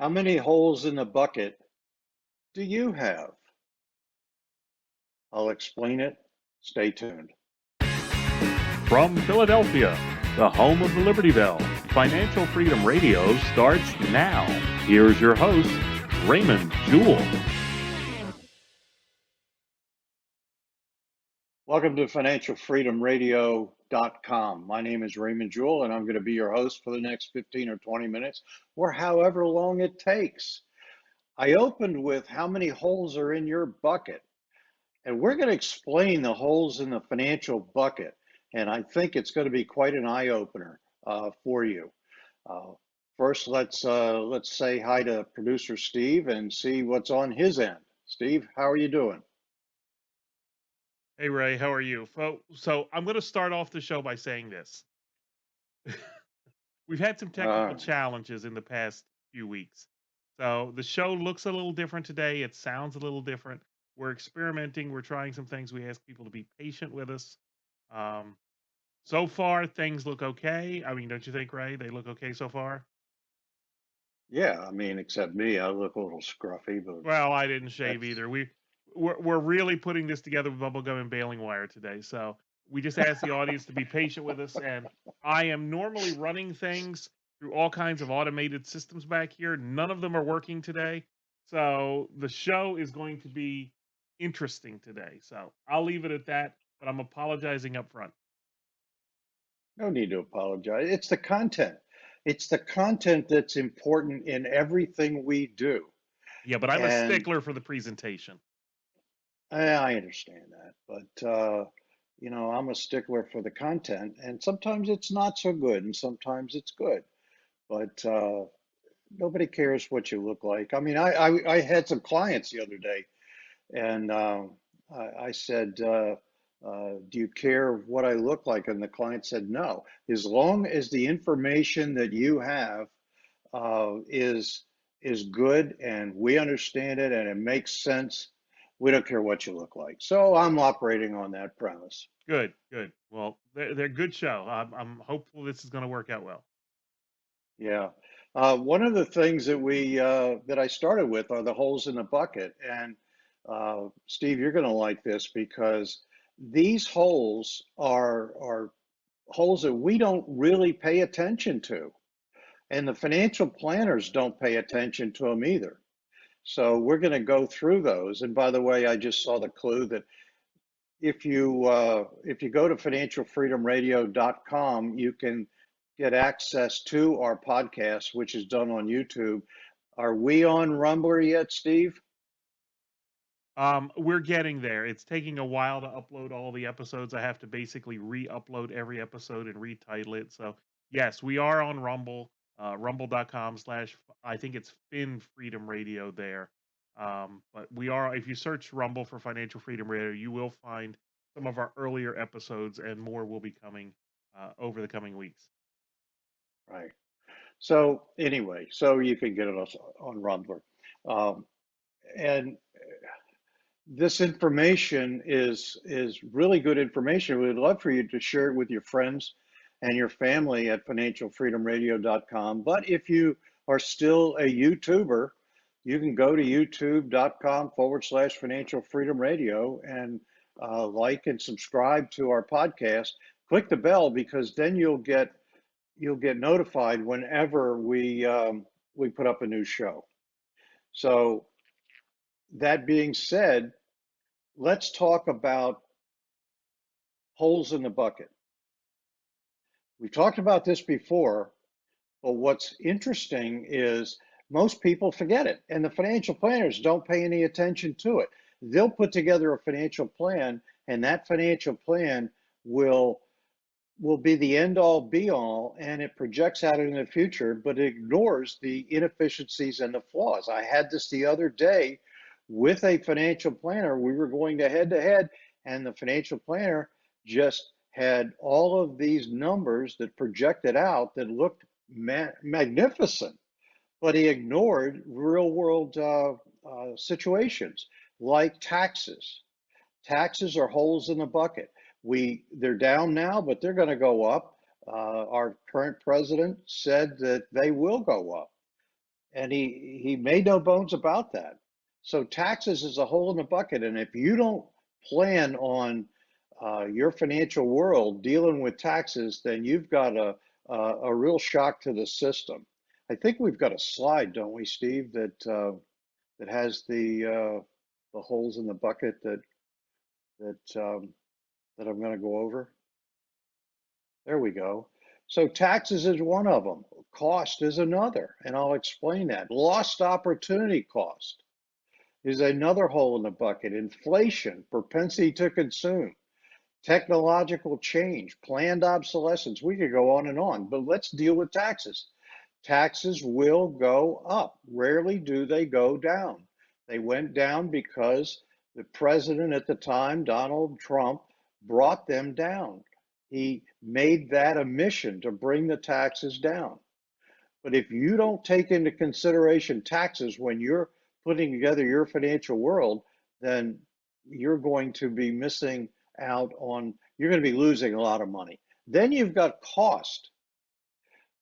How many holes in the bucket do you have? I'll explain it. Stay tuned. From Philadelphia, the home of the Liberty Bell, Financial Freedom Radio starts now. Here's your host, Raymond Jewell. Welcome to financialfreedomradio.com. My name is Raymond Jewell, and I'm going to be your host for the next 15 or 20 minutes, or however long it takes. I opened with how many holes are in your bucket, and we're going to explain the holes in the financial bucket, and I think it's going to be quite an eye-opener for you. Uh, First, let's say hi to producer Steve and see what's on his end. Steve, how are you doing? Hey, Ray, how are you? So I'm going to start off the show by saying this. We've had some technical Uh, challenges in the past few weeks. So the show looks a little different today. It sounds a little different. We're experimenting. We're trying some things. We ask people to be patient with us. Um, so far, things look okay. I mean, don't you think, Ray? They look okay so far? yeah, I mean, except me, I look a little scruffy, but Well, I didn't shave that's either. We're really putting this together with bubblegum and baling wire today. So we just ask the audience to be patient with us. And I am normally running things through all kinds of automated systems back here. None of them are working today. So the show is going to be interesting today. So I'll leave it at that. But I'm apologizing up front. no need to apologize. It's the content. It's the content that's important in everything we do. Yeah, but I'm a And stickler for the presentation. I understand that, but I'm a stickler for the content, and sometimes it's not so good, and sometimes it's good. But nobody cares what you look like. I mean, I had some clients the other day, and I said, "Do you care what I look like?" And the client said, "No, as long as the information that you have is good and we understand it and it makes sense. We don't care what you look like." So I'm operating on that premise. Good, good. Well, they're good show. I'm hopeful this is going to work out well. Yeah. One of the things that I started with are the holes in the bucket. And Steve, you're going to like this because these holes are holes that we don't really pay attention to. And the financial planners don't pay attention to them either. So we're going to go through those. And by the way, I just saw the clue that if you go to financialfreedomradio.com, you can get access to our podcast, which is done on YouTube. Are we on Rumbler yet, Steve? We're getting there. It's taking a while to upload all the episodes. I have to basically re-upload every episode and retitle it. So yes, we are on Rumble, rumble.com/, I think it's Fin Freedom Radio there. But we are, if you search Rumble for Financial Freedom Radio, you will find some of our earlier episodes and more will be coming over the coming weeks. Right. So anyway, so you can get it on Rumbler. Um, and this information is really good information. We'd love for you to share it with your friends and your family at financialfreedomradio.com. But if you are still a YouTuber, you can go to youtube.com/ financial freedom radio and like and subscribe to our podcast. Click the bell because then you'll get notified whenever we put up a new show. So that being said, let's talk about holes in the bucket. We've talked about this before, but what's interesting is most people forget it, and the financial planners don't pay any attention to it. They'll put together a financial plan, and that financial plan will will be the end all be all, and it projects out into the future, but it ignores the inefficiencies and the flaws. I had this the other day with a financial planner. We were going to head, and the financial planner just had all of these numbers that projected out that looked magnificent, but he ignored real world situations like taxes. Taxes are holes in the bucket. They're down now, but they're going to go up. Our current president said that they will go up. And he made no bones about that. So taxes is a hole in the bucket. And if you don't plan on your financial world dealing with taxes, then you've got a real shock to the system. I think we've got a slide, don't we, Steve, that has the holes in the bucket that I'm going to go over. There we go. So taxes is one of them. Cost is another, and I'll explain that. Lost opportunity cost is another hole in the bucket. Inflation, propensity to consume, technological change, planned obsolescence. We could go on, but let's deal with taxes. Taxes will go up. Rarely do they go down. They went down because the president at the time, Donald Trump, brought them down. He made that a mission to bring the taxes down. But if you don't take into consideration taxes when you're putting together your financial world, then you're going to be missing out on, you're going to be losing a lot of money. Then you've got cost.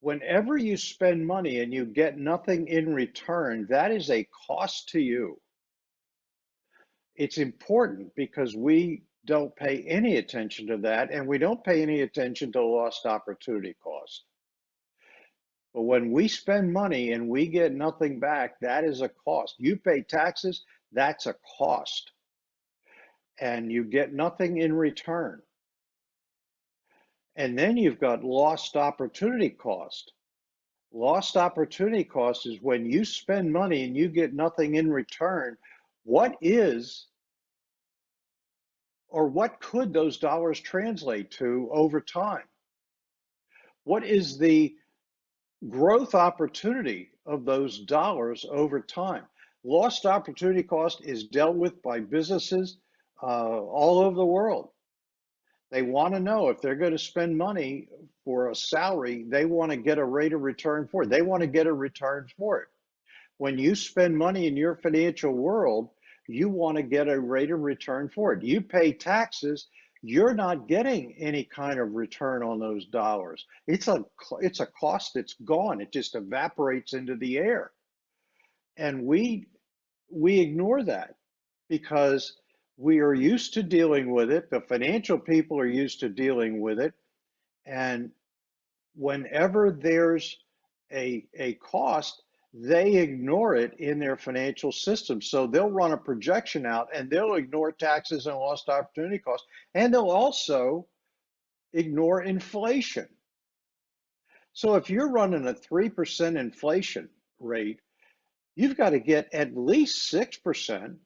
Whenever you spend money and you get nothing in return, that is a cost to you. It's important because we don't pay any attention to that, and we don't pay any attention to lost opportunity cost. But when we spend money and we get nothing back, that is a cost. You pay taxes, that's a cost, and you get nothing in return. And then you've got lost opportunity cost. Lost opportunity cost is when you spend money and you get nothing in return. What is, or what could those dollars translate to over time? What is the growth opportunity of those dollars over time? Lost opportunity cost is dealt with by businesses all over the world. They want to know if they're going to spend money for a salary, they want to get a rate of return for it. They want to get a return for it. When you spend money in your financial world, you want to get a rate of return for it. You pay taxes, you're not getting any kind of return on those dollars. It's a cost that's gone. It just evaporates into the air. And we ignore that because we are used to dealing with it. The financial people are used to dealing with it. And whenever there's a cost, they ignore it in their financial system. So they'll run a projection out and they'll ignore taxes and lost opportunity costs. And they'll also ignore inflation. So if you're running a 3% inflation rate, you've got to get at least 6%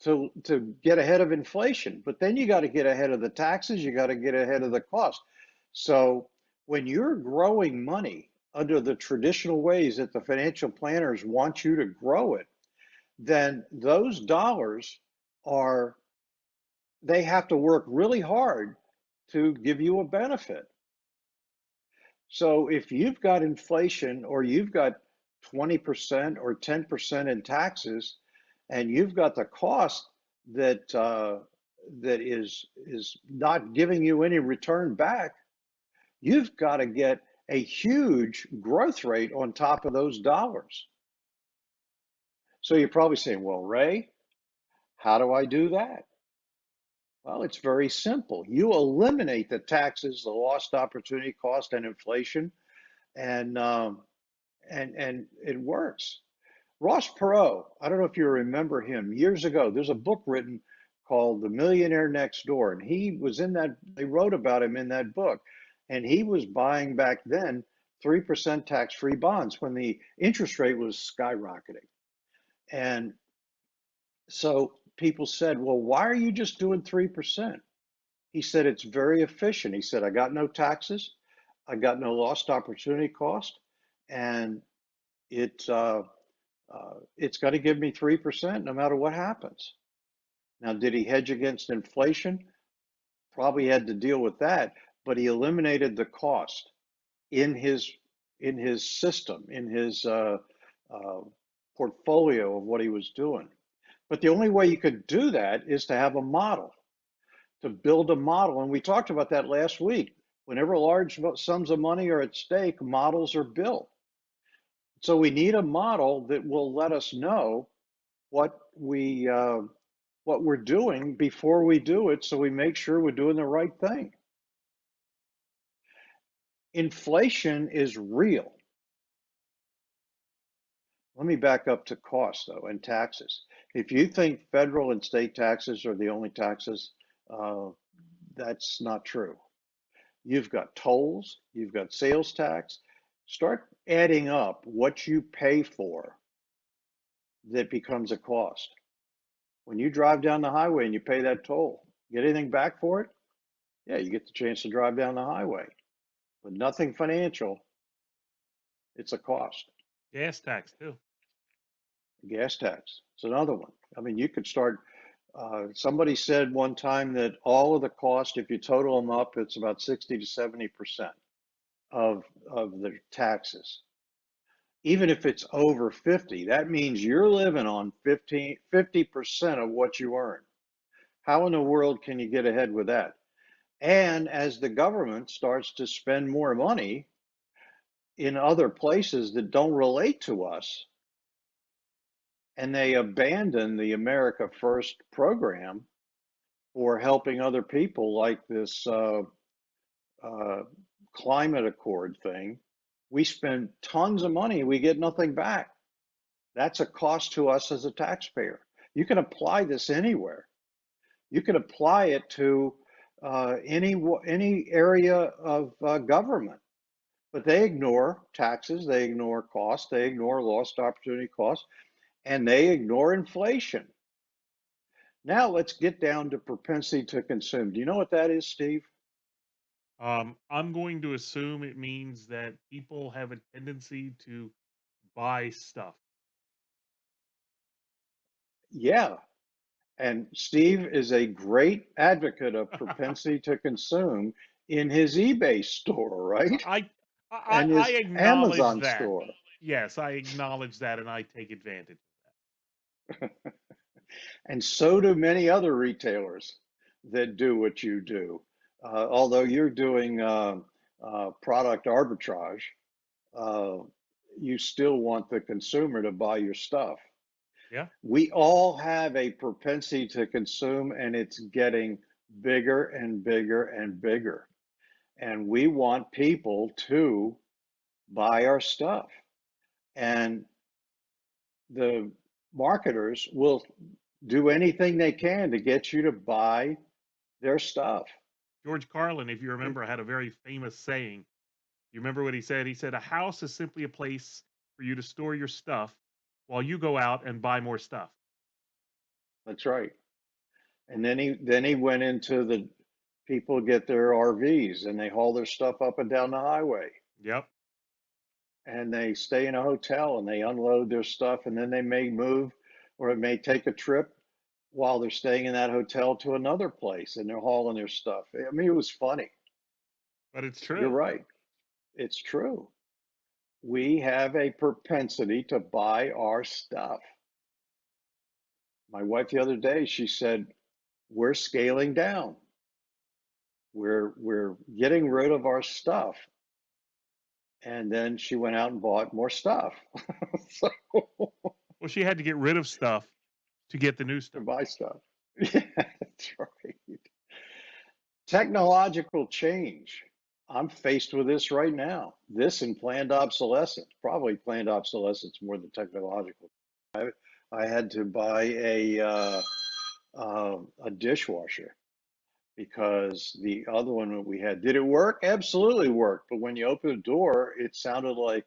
to get ahead of inflation. But then you got to get ahead of the taxes, you got to get ahead of the cost. So when you're growing money under the traditional ways that the financial planners want you to grow it, then those dollars are, they have to work really hard to give you a benefit. So if you've got inflation or you've got 20% or 10% in taxes, and you've got the cost that that is not giving you any return back, you've got to get a huge growth rate on top of those dollars. So you're probably saying, well, Ray, how do I do that? Well, it's very simple. You eliminate the taxes, the lost opportunity cost, and inflation, and and it works. Ross Perot, I don't know if you remember him years ago. There's a book written called The Millionaire Next Door, and he was in that, they wrote about him in that book. And he was buying back then 3% tax-free bonds when the interest rate was skyrocketing. And so people said, well, why are you just doing 3%? He said, it's very efficient. He said, I got no taxes, I got no lost opportunity cost, and it it's going to give me 3% no matter what happens. Now, did he hedge against inflation? Probably had to deal with that, but he eliminated the cost in his system, in his uh, portfolio of what he was doing. But the only way you could do that is to have a model, to build a model. And we talked about that last week. Whenever large sums of money are at stake, models are built. So we need a model that will let us know what what we're doing before we do it, so we make sure we're doing the right thing. Inflation is real. Let me back up to cost though and taxes. If you think federal and state taxes are the only taxes, uh, that's not true. You've got tolls, you've got sales tax. Start adding up what you pay for that becomes a cost. When you drive down the highway and you pay that toll, get anything back for it? Yeah, you get the chance to drive down the highway, but nothing financial. It's a cost. Gas tax too. Gas tax. It's another one. I mean, you could start. Somebody said one time that all of the cost, if you total them up, it's about 60 to 70% of the taxes. Even if it's over 50, that means you're living on 50% of what you earn. How in the world can you get ahead with that? And as the government starts to spend more money in other places that don't relate to us, and they abandon the America First program for helping other people, like this uh, climate accord thing, we spend tons of money, we get nothing back. That's a cost to us as a taxpayer. You can apply this anywhere. You can apply it to any area of government, but they ignore taxes, they ignore costs, they ignore lost opportunity costs, and they ignore inflation. Now let's get down to propensity to consume. Do you know what that is, Steve? I'm going to assume it means that people have a tendency to buy stuff. Yeah. And Steve is a great advocate of propensity to consume in his eBay store, right? I, I And I his acknowledge Amazon that. store. Yes, I acknowledge that, and I take advantage. And so do many other retailers that do what you do. Although you're doing product arbitrage, uh, you still want the consumer to buy your stuff. Yeah, We all have a propensity to consume, and it's getting bigger and bigger and bigger. And we want people to buy our stuff. And the marketers will do anything they can to get you to buy their stuff. George Carlin, if you remember, had a very famous saying. You remember what he said? He said, "A house is simply a place for you to store your stuff while you go out and buy more stuff." That's right. And then he went into the people get their RVs and they haul their stuff up and down the highway Yep. and they stay in a hotel and they unload their stuff and then they may move or it may take a trip while they're staying in that hotel to another place and they're hauling their stuff. I mean, it was funny. But it's You're true. right. It's true. We have a propensity to buy our stuff. My wife the other day, she said, we're scaling down. We're getting rid of our stuff. And then she went out and bought more stuff. So Well, she had to get rid of stuff to get the new to stuff. buy stuff. Yeah, that's right. Technological change. I'm faced with this right now. This and planned obsolescence, probably planned obsolescence more than technological. I had to buy a dishwasher because the other one that we had, did it work? Absolutely worked. But when you open the door, it sounded like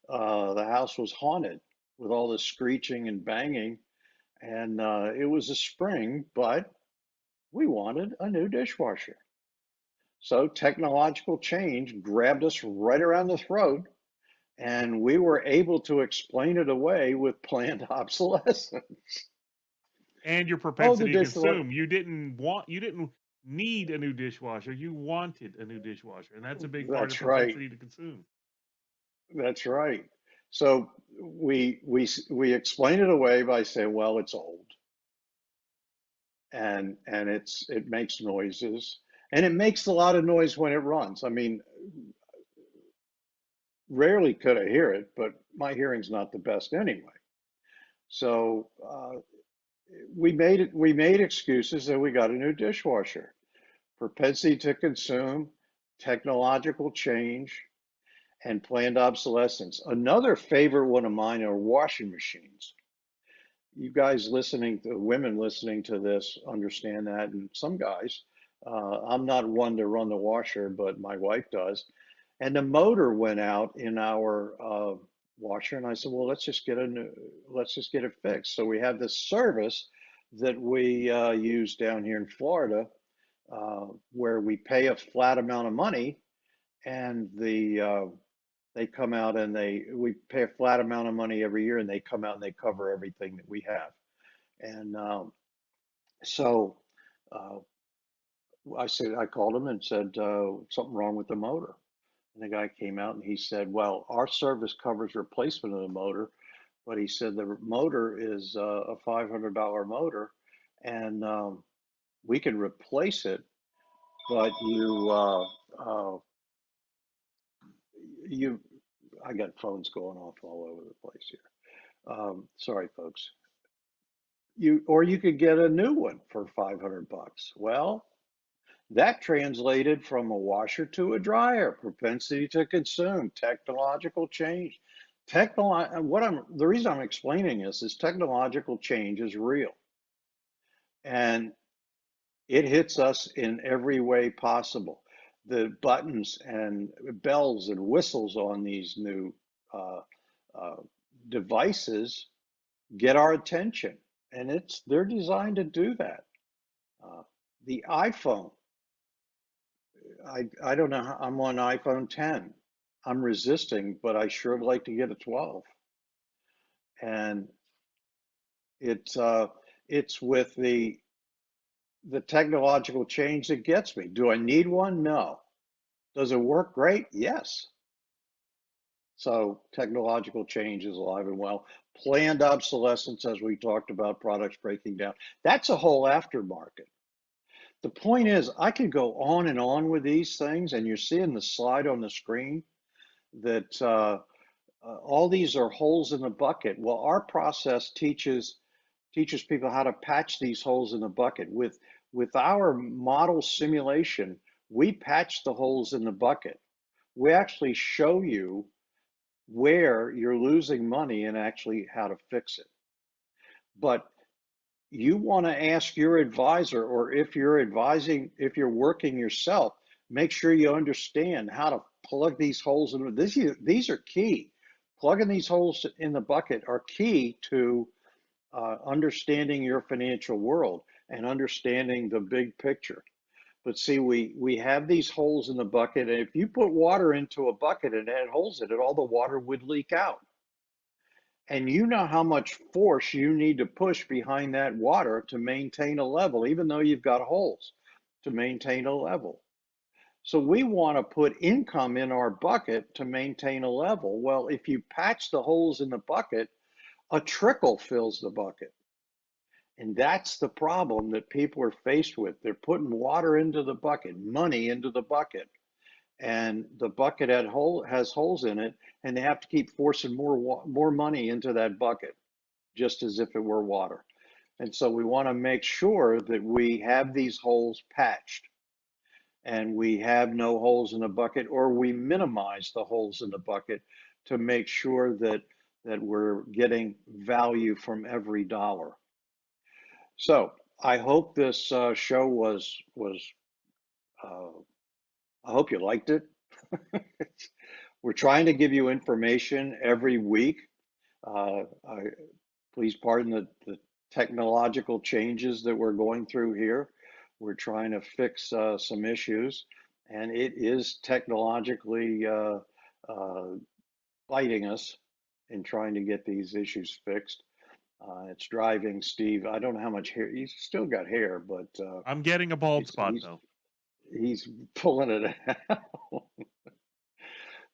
the house was haunted with all the screeching and banging. And it was a spring, but we wanted a new dishwasher. So technological change grabbed us right around the throat, and we were able to explain it away with planned obsolescence. And your Oh, the propensity to dishwasher. consume. You didn't need a new dishwasher. You wanted a new dishwasher. And that's a big part of That's right. propensity to consume. That's right. So we explain it away by saying, well, it's old and it makes noises and it makes a lot of noise when it runs. I mean, rarely could I hear it, but my hearing's not the best anyway. So we made excuses and we got a new dishwasher. Propensity to consume, technological change, and planned obsolescence. Another favorite one of mine are washing machines. You guys listening, to women listening to this, understand that, and some guys. I'm not one to run the washer, but my wife does. And the motor went out in our washer, and I said, "Well, let's just get it fixed." So we have this service that we use down here in Florida, where we pay a flat amount of money, and they come out and we pay a flat amount of money every year, and they come out and they cover everything that we have. And so uh, I called him and said something wrong with the motor. And the guy came out and he said, "Well, our service covers replacement of the motor, but he said the motor is a $500 motor, and we can replace it, but you, I got phones going off all over the place here. Sorry, folks. Or you could get a new one for 500 bucks. Well, that translated from a washer to a dryer, propensity to consume, technological change. The reason I'm explaining this is technological change is real, and it hits us in every way possible. The buttons and bells and whistles on these new uh, uh, devices get our attention, and they're designed to do that. Uh, the iPhone, I don't know. I'm on iPhone 10. I'm resisting, but I sure would like to get a 12. And it's with the technological change that gets me. Do I need one? No. Does it work great? Yes. So technological change is alive and well. Planned obsolescence, as we talked about, products breaking down. That's a whole aftermarket. The point is, I could go on and on with these things, and you're seeing the slide on the screen that all these are holes in the bucket. Well, our process teaches people how to patch these holes in the bucket. With our model simulation, we patch the holes in the bucket. We actually show you where you're losing money and actually how to fix it. But you want to ask your advisor, or if you're advising, if you're working yourself, make sure you understand how to plug these holes in. These are key. Plugging these holes in the bucket are key to understanding your financial world and understanding the big picture. But see, we have these holes in the bucket, and if you put water into a bucket and it had holes in it, all the water would leak out. And you know how much force you need to push behind that water to maintain a level, even though you've got holes, to maintain a level. So we want to put income in our bucket to maintain a level. Well, if you patch the holes in the bucket, a trickle fills the bucket. And that's the problem that people are faced with. They're putting water into the bucket, money into the bucket, and the bucket has holes in it, and they have to keep forcing more money into that bucket, just as if it were water. And so we want to make sure that we have these holes patched, and we have no holes in the bucket, or we minimize the holes in the bucket to make sure that we're getting value from every dollar. So I hope this show was. Uh, I hope you liked it. We're trying to give you information every week. I, please pardon the technological changes that we're going through here. We're trying to fix some issues, and it is technologically biting us in trying to get these issues fixed. It's driving Steve. I don't know how much hair he's still got hair, but I'm getting a bald he's spot though. he's pulling it out.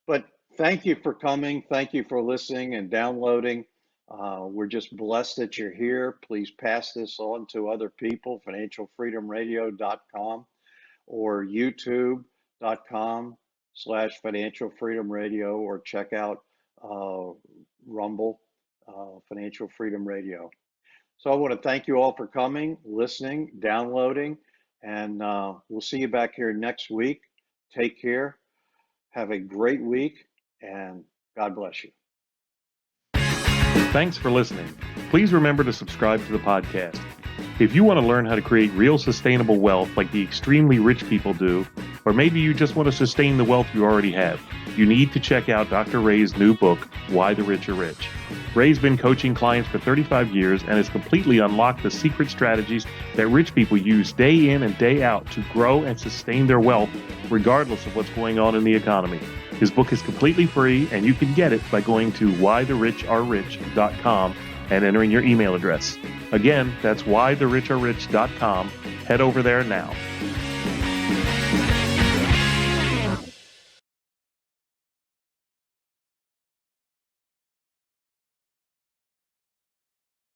But thank you for coming. Thank you for listening and downloading. We're just blessed that you're here. Please pass this on to other people, financialfreedomradio.com or youtube.com Financial Freedom Radio, or check out Rumble, Financial Freedom Radio. So I want to thank you all for coming, listening, downloading, and we'll see you back here next week. Take care. Have a great week, and God bless you. Thanks for listening. Please remember to subscribe to the podcast. If you want to learn how to create real sustainable wealth like the extremely rich people do, or maybe you just want to sustain the wealth you already have, you need to check out Dr. Ray's new book, Why the Rich Are Rich. Ray's been coaching clients for 35 years and has completely unlocked the secret strategies that rich people use day in and day out to grow and sustain their wealth regardless of what's going on in the economy. His book is completely free, and you can get it by going to whythericharerich.com and entering your email address. Again, that's whythericharerich.com. Head over there now.